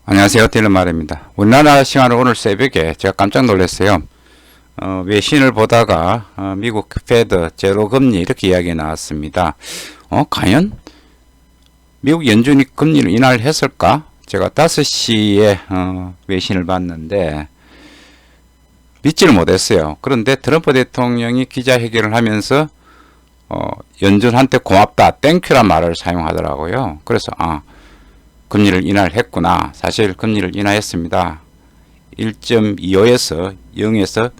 안녕하세요. 딜러말입니다. 우리나라 시간으로 오늘 새벽에 제가 깜짝 놀랐어요. 외신을 보다가 미국 페드 제로 금리 이렇게 이야기 나왔습니다. 과연 미국 연준이 금리를 인하를 했을까? 제가 5시에 외신을 봤는데 믿지를 못했어요. 그런데 트럼프 대통령이 기자회견을 하면서 연준한테 고맙다, 땡큐란 말을 사용하더라고요. 그래서 금리를 인하를 했구나. 사실 금리를 인하했습니다. 1.25에서 0에서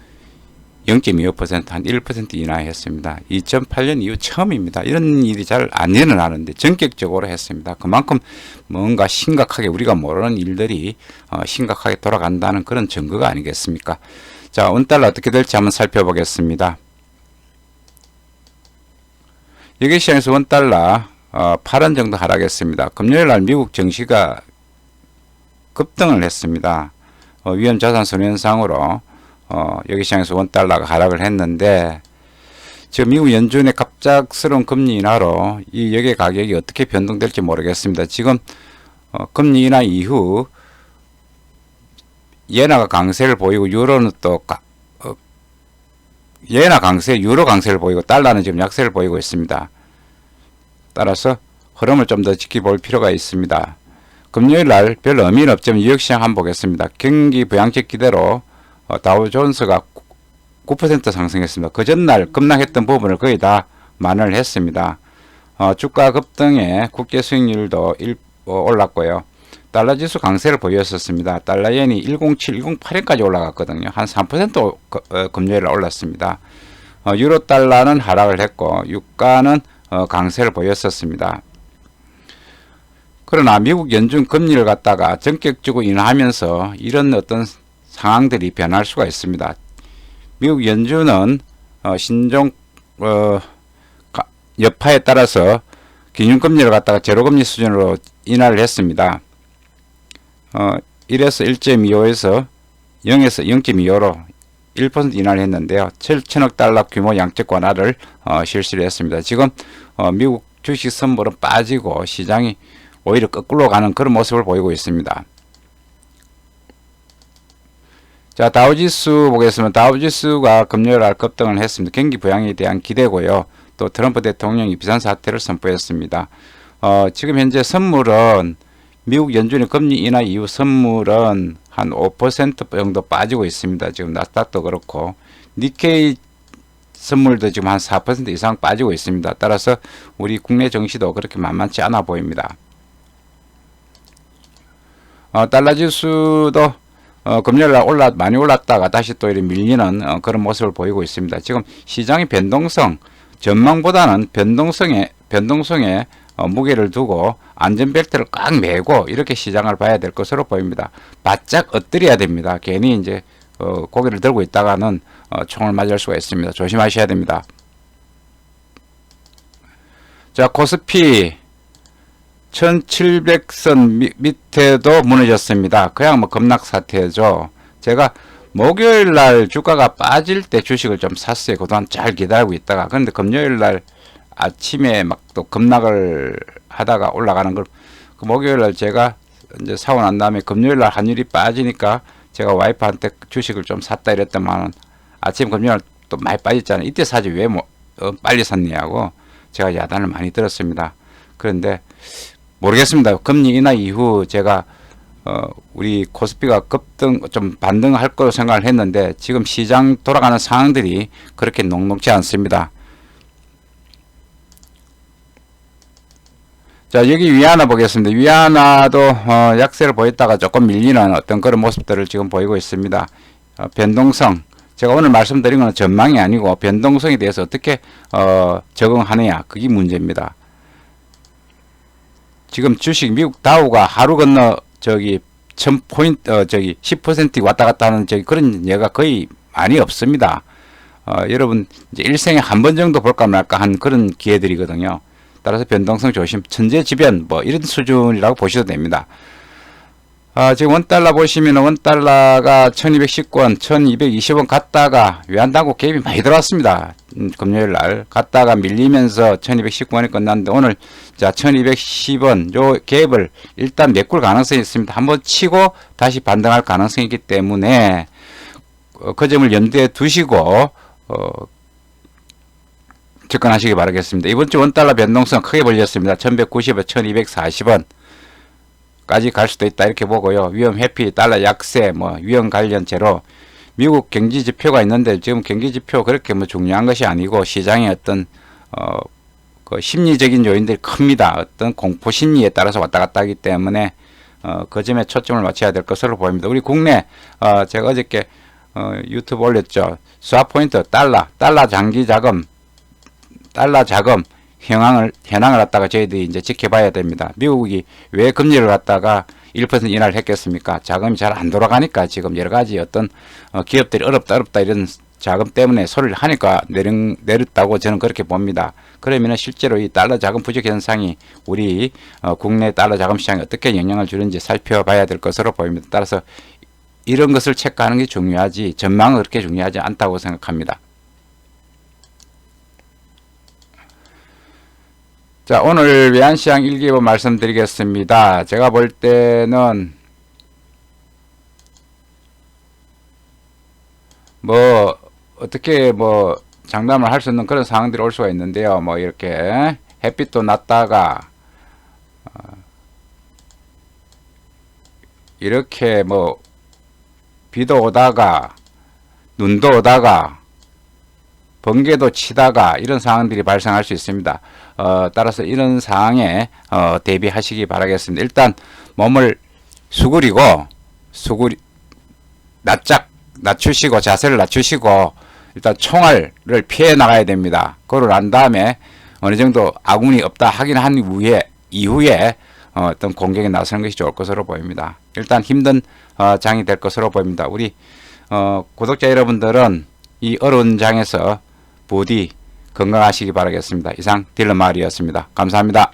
0.25% 한 1% 인하했습니다. 2008년 이후 처음입니다. 이런 일이 잘 안 일어나는데 전격적으로 했습니다. 그만큼 뭔가 심각하게 우리가 모르는 일들이 심각하게 돌아간다는 그런 증거가 아니겠습니까? 자, 원달러 어떻게 될지 한번 살펴보겠습니다. 여기 시장에서 원달러 8원 정도 하락했습니다. 금요일날 미국 증시가 급등을 했습니다. 위험자산 손해현상으로 여기 시장에서 원달러가 하락을 했는데 지금 미국 연준의 갑작스러운 금리 인하로 이 여기 가격이 어떻게 변동될지 모르겠습니다. 지금 금리 인하 이후 예나가 강세를 보이고 유로는 또 예나 강세, 유로 강세를 보이고 달러는 지금 약세를 보이고 있습니다. 따라서 흐름을 좀 더 지켜볼 필요가 있습니다. 금요일 날 별 의미는 없지만 뉴욕시장 한번 보겠습니다. 경기 부양책 기대로 다우존스가 9% 상승했습니다. 그 전날 급락했던 부분을 거의 다 만회를 했습니다. 주가 급등에 국제 수익률도 올랐고요. 달러지수 강세를 보였었습니다. 달러엔이 107, 108엔까지 올라갔거든요. 한 3% 금요일에 올랐습니다. 유로 달러는 하락을 했고 유가는 강세를 보였었습니다. 그러나 미국 연준 금리를 갖다가 전격적으로 인하하면서 이런 어떤 상황들이 변할 수가 있습니다. 미국 연준은 신종 여파에 따라서 기준금리를 갖다가 제로금리 수준으로 인하를 했습니다. 1에서 1.25에서 0에서 0.25로 1% 인하를 했는데요. 7천억 달러 규모 양적 완화를 실시를 했습니다. 지금 미국 주식 선물은 빠지고 시장이 오히려 거꾸로 가는 그런 모습을 보이고 있습니다. 자, 다우지수 보겠습니다. 다우지수가 금요일날 급등을 했습니다. 경기 부양에 대한 기대고요. 또 트럼프 대통령이 비상사태를 선포했습니다. 지금 현재 선물은 미국 연준의 금리 인하 이후 선물은 한 5% 정도 빠지고 있습니다. 지금 나스닥도 그렇고 니케이 선물도 지금 한 4% 이상 빠지고 있습니다. 따라서 우리 국내 증시도 그렇게 만만치 않아 보입니다. 달러 지수도 금요일날 많이 올랐다가 다시 또 이렇게 밀리는 그런 모습을 보이고 있습니다. 지금 시장의 변동성, 전망보다는 변동성에 무게를 두고 안전벨트를 꽉 매고 이렇게 시장을 봐야 될 것으로 보입니다. 바짝 엎드려야 됩니다. 괜히 이제 고개를 들고 있다가는 총을 맞을 수가 있습니다. 조심하셔야 됩니다. 자, 코스피 1700선 밑에도 무너졌습니다. 그냥 뭐 급락 사태죠. 제가 목요일날 주가가 빠질 때 주식을 좀 샀어요. 그동안 잘 기다리고 있다가. 그런데 금요일날 아침에 막 또 급락을 하다가 올라가는 걸 목요일날 제가 이제 사고 난 다음에 금요일날 환율이 빠지니까 제가 와이프한테 주식을 좀 샀다 이랬더만 아침 금요일 또 많이 빠졌잖아요. 이때 사지 왜 빨리 샀냐고 제가 야단을 많이 들었습니다. 그런데 모르겠습니다. 금리 인하 이후 제가 우리 코스피가 좀 반등할 거로 생각을 했는데 지금 시장 돌아가는 상황들이 그렇게 녹록지 않습니다. 자, 여기 위안화 보겠습니다. 위안화도 약세를 보였다가 조금 밀리는 어떤 그런 모습들을 지금 보이고 있습니다. 변동성, 제가 오늘 말씀드린 건 전망이 아니고 변동성에 대해서 어떻게 적응하느냐, 그게 문제입니다. 지금 주식 미국 다우가 하루 건너 1000포인트 10% 왔다 갔다 하는 그런 예가 거의 많이 없습니다. 여러분 이제 일생에 한 번 정도 볼까 말까 한 그런 기회들이거든요. 따라서 변동성 조심, 천재지변 뭐 이런 수준이라고 보셔도 됩니다. 지금 원달러 보시면 원달러가 1210원, 1220원 갔다가 외환당국 개입이 많이 들어왔습니다. 금요일 날 갔다가 밀리면서 1219원에 끝났는데 오늘 자 1210원 요 갭을 일단 메꿀 가능성이 있습니다. 한번 치고 다시 반등할 가능성이 있기 때문에 그 점을 염두에 두시고 접근하시기 바라겠습니다. 이번 주 원달러 변동성 크게 벌렸습니다. 1190원, 1240원 까지 갈 수도 있다 이렇게 보고요. 위험 회피, 달러 약세, 뭐 위험 관련 제로 미국 경기 지표가 있는데 지금 경기 지표 그렇게 뭐 중요한 것이 아니고 시장의 어떤 그 심리적인 요인들이 큽니다. 어떤 공포 심리에 따라서 왔다 갔다 하기 때문에 그 점에 초점을 맞춰야 될 것으로 보입니다. 우리 국내 제가 어저께 유튜브 올렸죠. 스왑 포인트 달러 장기 자금 현황을 갖다가 저희들이 이제 지켜봐야 됩니다. 미국이 왜 금리를 갖다가 1% 인하를 했겠습니까? 자금이 잘 안 돌아가니까 지금 여러 가지 어떤 기업들이 어렵다 이런 자금 때문에 소리를 하니까 내렸다고 저는 그렇게 봅니다. 그러면 실제로 이 달러 자금 부족 현상이 우리 국내 달러 자금 시장에 어떻게 영향을 주는지 살펴봐야 될 것으로 보입니다. 따라서 이런 것을 체크하는 게 중요하지 전망은 그렇게 중요하지 않다고 생각합니다. 자, 오늘 외환시장 일기예보 말씀드리겠습니다. 제가 볼 때는 뭐 어떻게 뭐 장담을 할 수 있는 그런 상황들이 올 수가 있는데요. 뭐 이렇게 햇빛도 났다가 이렇게 뭐 비도 오다가 눈도 오다가 번개도 치다가 이런 상황들이 발생할 수 있습니다. 따라서 이런 상황에 대비하시기 바라겠습니다. 일단 몸을 낮추시고 자세를 낮추시고 일단 총알을 피해 나가야 됩니다. 그러고 난 다음에 어느 정도 아군이 없다 확인한 이후에 어떤 공격에 나서는 것이 좋을 것으로 보입니다. 일단 힘든 장이 될 것으로 보입니다. 우리 구독자 여러분들은 이 어려운 장에서 부디 건강하시기 바라겠습니다. 이상 딜러 마을이었습니다. 감사합니다.